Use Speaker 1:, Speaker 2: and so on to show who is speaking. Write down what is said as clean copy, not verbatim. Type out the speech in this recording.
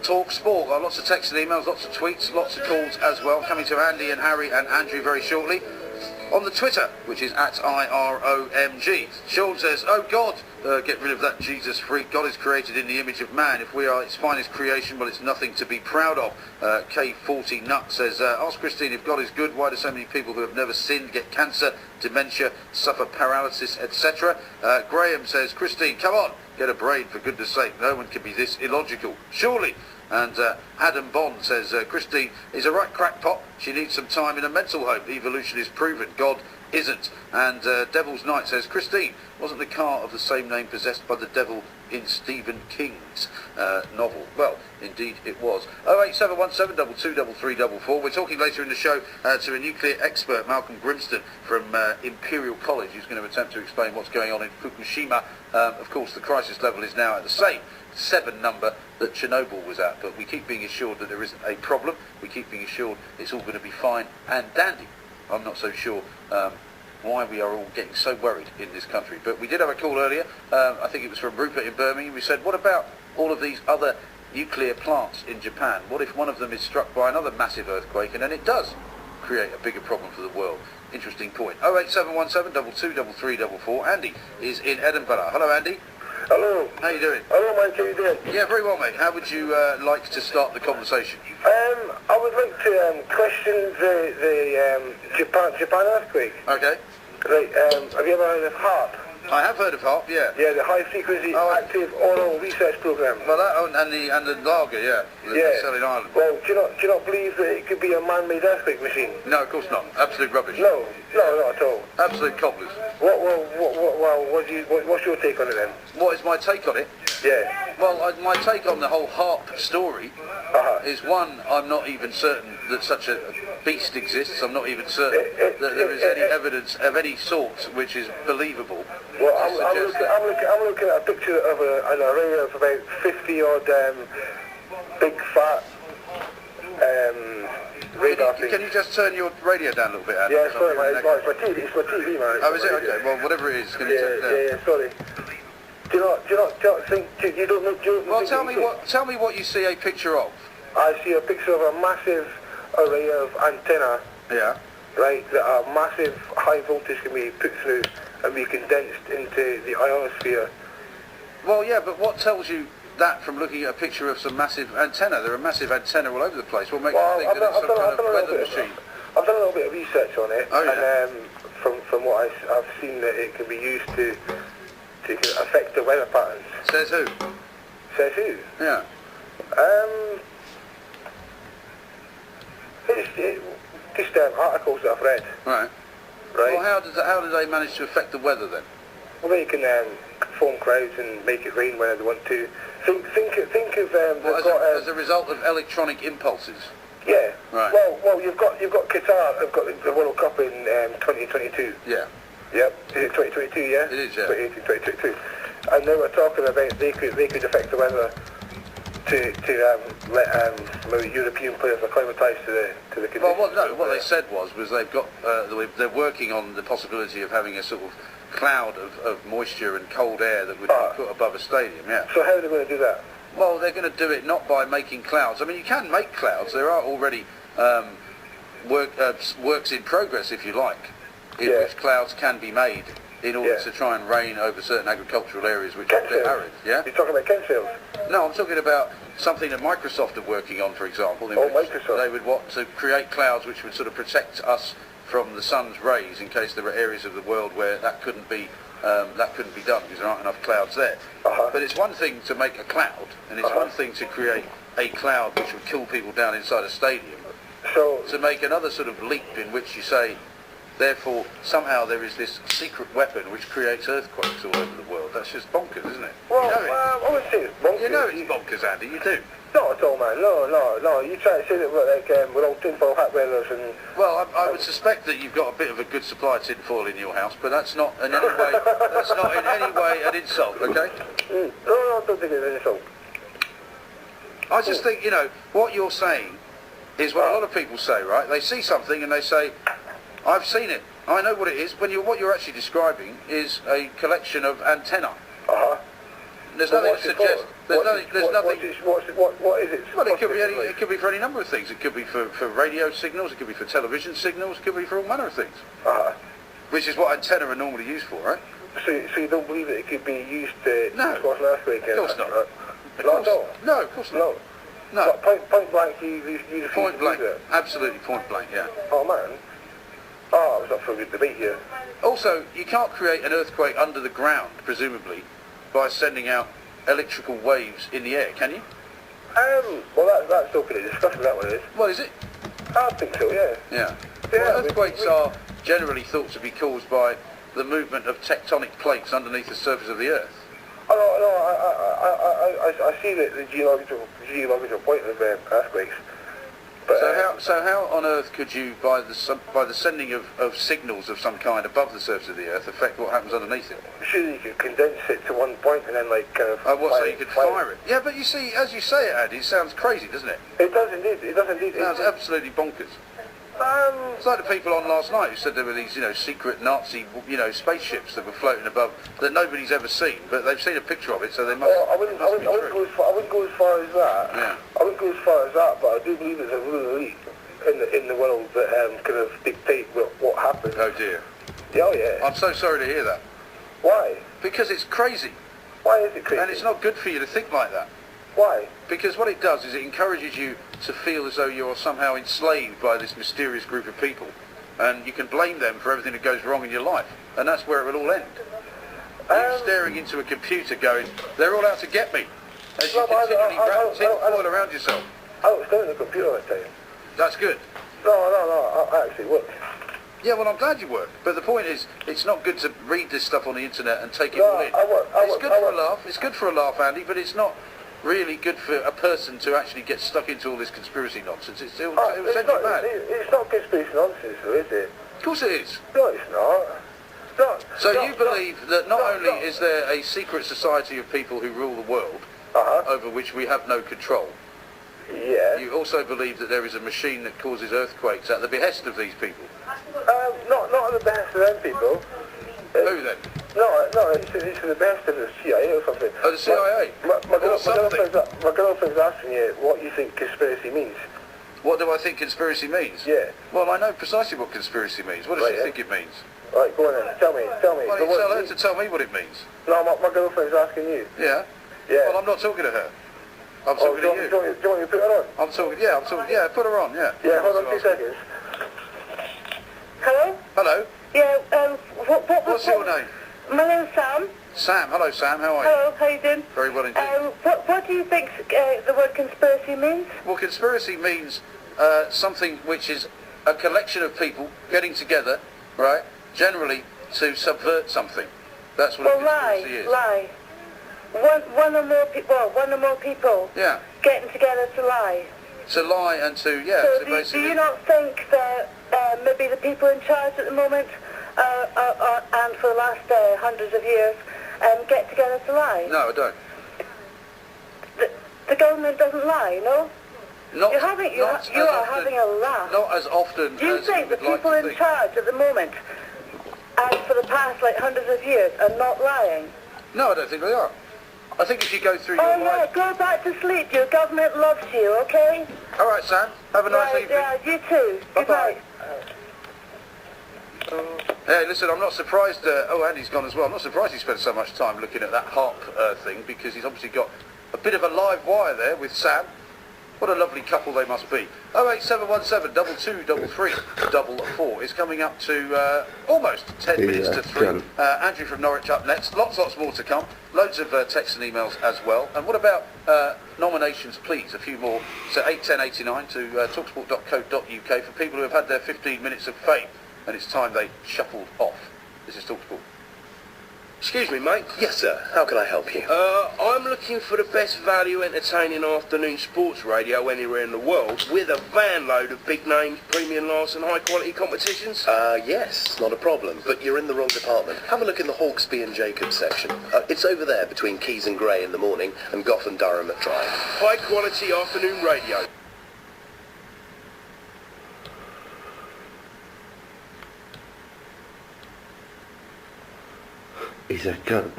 Speaker 1: talk sport. Lots of texts and emails, lots of tweets, lots of calls as well. Coming to Andy and Harry and Andrew very shortly. On the Twitter, which is at IROMG. Sean says, oh God, get rid of that Jesus freak. God is created in the image of man. If we are its finest creation, well, it's nothing to be proud of. K40 Nut says, ask Christine, if God is good, why do so many people who have never sinned get cancer, dementia, suffer paralysis, etc.? Graham says, Christine, come on, get a brain for goodness sake. No one can be this illogical. Surely. And Adam Bond says, Christine is a right crackpot. She needs some time in a mental home. Evolution is proven. God isn't. And Devil's Knight says, Christine, wasn't the car of the same name possessed by the devil in Stephen King's novel? Well, indeed it was. 08717223344. We're talking later in the show to a nuclear expert, Malcolm Grimston from Imperial College, who's going to attempt to explain what's going on in Fukushima. Of course, the crisis level is now at the same 7 number that Chernobyl was at, but we keep being assured that there isn't a problem. We keep being assured it's all going to be fine and dandy. I'm not so sure why we are all getting so worried in this country. But we did have a call earlier, I think it was from Rupert in Birmingham. We said, what about all of these other nuclear plants in Japan? What if one of them is struck by another massive earthquake and then it does create a bigger problem for the world? Interesting point. 08717223344. Andy is in Edinburgh. Hello, Andy.
Speaker 2: Hello.
Speaker 1: How you doing?
Speaker 2: Hello, mate. How you doing?
Speaker 1: Yeah, very well, mate. How would you like to start the conversation?
Speaker 2: I would like to question the Japan earthquake.
Speaker 1: Okay.
Speaker 2: Right. Have you ever heard of H.A.A.R.P?
Speaker 1: I have heard of H.A.A.R.P, yeah.
Speaker 2: Yeah, the High Frequency Active Oral Research Program.
Speaker 1: Well, that and the lager, yeah. The Selling Island.
Speaker 2: Well, do you not believe that it could be a man-made earthquake machine?
Speaker 1: No, of course not. Absolute rubbish.
Speaker 2: No, not at all.
Speaker 1: Absolute cobblers.
Speaker 2: What's your take on it then?
Speaker 1: What is my take on it?
Speaker 2: Yeah.
Speaker 1: Well, my take on the whole H.A.A.R.P story is, one, I'm not even certain that such a beast exists. I'm not even certain that there is any evidence of any sort which is believable.
Speaker 2: Well, I'm looking at a picture of an array of about 50 odd big fat radar things.
Speaker 1: Can you just turn your radio down a little bit, Andy?
Speaker 2: Yeah, sorry, mate. It's my TV, man.
Speaker 1: Oh, is it? Okay. Well, whatever it is, can you turn it down?
Speaker 2: Yeah, sorry. Do you not think you don't know?
Speaker 1: Well, tell me what you see a picture of.
Speaker 2: I see a picture of a massive array of antenna.
Speaker 1: Yeah.
Speaker 2: Right, that a massive high voltage can be put through and be condensed into the ionosphere.
Speaker 1: Well, yeah, but what tells you that from looking at a picture of some massive antenna? There are massive antenna all over the place. What makes you think that it's some kind of weather machine?
Speaker 2: I've done a little bit of research on it, and from what I've seen, that it can be used to affect the weather patterns.
Speaker 1: Says who?
Speaker 2: Says who?
Speaker 1: Yeah.
Speaker 2: Just articles that I've read.
Speaker 1: Right. Well, how do they manage to affect the weather then?
Speaker 2: Well, they can form clouds and make it rain whenever they want to. Think of
Speaker 1: as a result of electronic impulses.
Speaker 2: Yeah.
Speaker 1: Right.
Speaker 2: Well, you've got Qatar. They've got the World Cup in 2022.
Speaker 1: Yeah.
Speaker 2: Yep. Is it 2022? Yeah.
Speaker 1: It is. Yeah.
Speaker 2: 2022. And they were talking about they could affect the weather to let maybe European players acclimatise to the conditions.
Speaker 1: Well, what they said was they've got they're working on the possibility of having a sort of cloud of moisture and cold air that would be put above a stadium. Yeah.
Speaker 2: So how are they going to do that?
Speaker 1: Well, they're going to do it not by making clouds. I mean, you can make clouds. There are already works in progress, if you like, in which clouds can be made in order to try and rain over certain agricultural areas which are a bit arid. Yeah?
Speaker 2: You're talking about chemtrails?
Speaker 1: No, I'm talking about something that Microsoft are working on, for example.
Speaker 2: Microsoft.
Speaker 1: They would want to create clouds which would sort of protect us from the sun's rays in case there were areas of the world where that couldn't be done because there aren't enough clouds there. But it's one thing to make a cloud, and it's one thing to create a cloud which would kill people down inside a stadium.
Speaker 2: So
Speaker 1: to make another sort of leap in which you say, therefore, somehow there is this secret weapon which creates earthquakes all over the world. That's just bonkers, isn't it?
Speaker 2: Well, I wouldn't say it's bonkers.
Speaker 1: You know it's bonkers, Andy. You do.
Speaker 2: Not at all, man. No. You try to say that we're all tinfoil hat wearers and...
Speaker 1: Well, I would suspect that you've got a bit of a good supply of tinfoil in your house, but that's not in any way. That's not in any way an insult, okay?
Speaker 2: No, I don't think it's an insult.
Speaker 1: I just think, what you're saying is what a lot of people say, right? They see something and they say, I've seen it. I know what it is. What you're actually describing is a collection of antennae. There's nothing There's nothing.
Speaker 2: What is it?
Speaker 1: Well, it could be it could be for any number of things. It could be for radio signals. It could be for television signals. It could be for all manner of things. Which is what antenna are normally used for, right?
Speaker 2: So you don't believe that it could be used to cause an earthquake?
Speaker 1: Of course not. No, of course not. No.
Speaker 2: Point blank, you refuse
Speaker 1: Point blank.
Speaker 2: to believe it?
Speaker 1: Absolutely point blank, yeah.
Speaker 2: Oh man. Oh, I was up for a good debate here.
Speaker 1: Also, you can't create an earthquake under the ground, presumably, by sending out electrical waves in the air, can you?
Speaker 2: Well, that's open to discussion, that one is.
Speaker 1: Well, is it?
Speaker 2: I think so, yeah.
Speaker 1: Yeah. Well, earthquakes are generally thought to be caused by the movement of tectonic plates underneath the surface of the Earth.
Speaker 2: I see the geological point of earthquakes. But,
Speaker 1: so how on earth could you, by the sending of signals of some kind above the surface of the Earth, affect what happens underneath it?
Speaker 2: Surely you could condense it to one point and then kind of...
Speaker 1: so you could fire it? Yeah, but you see, as you say it, Andy, it sounds crazy, doesn't it?
Speaker 2: It does indeed. It
Speaker 1: sounds absolutely bonkers. It's like the people on last night who said there were these, secret Nazi, spaceships that were floating above that nobody's ever seen, but they've seen a picture of it, so they must.
Speaker 2: I wouldn't go as far as that.
Speaker 1: Yeah.
Speaker 2: I wouldn't go as far as that, but I do believe there's a ruling elite in the world that kind of dictate what happens.
Speaker 1: Oh dear.
Speaker 2: Yeah, oh yeah.
Speaker 1: I'm so sorry to hear that.
Speaker 2: Why?
Speaker 1: Because it's crazy.
Speaker 2: Why is it crazy?
Speaker 1: And it's not good for you to think like that.
Speaker 2: Why?
Speaker 1: Because what it does is it encourages you to feel as though you're somehow enslaved by this mysterious group of people, and you can blame them for everything that goes wrong in your life, and that's where it will all end. You're staring into a computer going, they're all out to get me, as you continually wrap tinfoil around yourself.
Speaker 2: I was staring at the computer that time.
Speaker 1: That's good.
Speaker 2: No, I actually work.
Speaker 1: Yeah, well, I'm glad you work, but the point is, it's not good to read this stuff on the internet and take it all in. It's good for a laugh. It's good for a laugh, Andy, but it's not really good for a person to actually get stuck into all this conspiracy nonsense. It send you mad.
Speaker 2: It's not conspiracy nonsense, though, is it?
Speaker 1: Of course it is.
Speaker 2: No, it's not.
Speaker 1: So you believe that not only is there a secret society of people who rule the world, over which we have no control,
Speaker 2: yeah.
Speaker 1: You also believe that there is a machine that causes earthquakes at the behest of these people?
Speaker 2: Not at the behest of them people.
Speaker 1: Who then?
Speaker 2: No, it's the best of the CIA or something.
Speaker 1: Oh, the CIA?
Speaker 2: My girlfriend's asking you what you think conspiracy means.
Speaker 1: What do I think conspiracy means?
Speaker 2: Yeah.
Speaker 1: Well, I know precisely what conspiracy means. What does she think it means?
Speaker 2: Right, go on then. Tell me.
Speaker 1: Why don't you tell her to tell me what it means?
Speaker 2: No, my girlfriend's asking you.
Speaker 1: Yeah?
Speaker 2: Yeah.
Speaker 1: Well, I'm not talking to her. I'm talking to you.
Speaker 2: Do you want me to put her on?
Speaker 1: I'm talking, yeah, put her on, yeah.
Speaker 2: Yeah, hold on 2 seconds. Hello?
Speaker 1: Hello?
Speaker 2: Yeah,
Speaker 1: What's your name?
Speaker 2: My name's Sam.
Speaker 1: Sam. Hello, Sam. How are you?
Speaker 2: Hello, how you doing?
Speaker 1: Very well indeed.
Speaker 2: What do you think the word conspiracy means?
Speaker 1: Well, conspiracy means something which is a collection of people getting together, right, generally to subvert something. That's what a conspiracy is.
Speaker 2: Lie. One or more people
Speaker 1: Yeah.
Speaker 2: getting together to lie.
Speaker 1: To lie and to, yeah.
Speaker 2: So
Speaker 1: to basically...
Speaker 2: do you not think that maybe the people in charge at the moment, and for the last hundreds of years, get together to lie?
Speaker 1: No, I don't.
Speaker 2: The government doesn't lie, no? You are having a laugh.
Speaker 1: Not as often
Speaker 2: Do you
Speaker 1: as
Speaker 2: think the
Speaker 1: you would
Speaker 2: people
Speaker 1: like to
Speaker 2: in
Speaker 1: think.
Speaker 2: charge at the moment, and for the past hundreds of years, are not lying?
Speaker 1: No, I don't think they are. I think if you go through your life...
Speaker 2: Go back to sleep. Your government loves you, okay?
Speaker 1: All right, Sam. Have a nice evening.
Speaker 2: Yeah, you too. Good
Speaker 1: Bye-bye.
Speaker 2: night.
Speaker 1: Hey, listen, I'm not surprised... Andy's gone as well. I'm not surprised he spent so much time looking at that H.A.A.R.P thing, because he's obviously got a bit of a live wire there with Sam. What a lovely couple they must be. 08717 223344 is coming up to almost 10 minutes to 3. Andrew from Norwich up next. Lots more to come. Loads of texts and emails as well. And what about nominations, please? A few more. So 81089 to talksport.co.uk for people who have had their 15 minutes of fame. And it's time they shuffled off. This is Talksport.
Speaker 3: Excuse me, mate.
Speaker 4: Yes, sir. How can I help you?
Speaker 3: I'm looking for the best value entertaining afternoon sports radio anywhere in the world with a van load of big names, premium last and high quality competitions.
Speaker 4: Yes, not a problem, but you're in the wrong department. Have a look in the Hawksby and Jacobs section. It's over there between Keys and Grey in the morning and Gough and Durham at Drive.
Speaker 3: High quality afternoon radio.
Speaker 5: He's a cunt.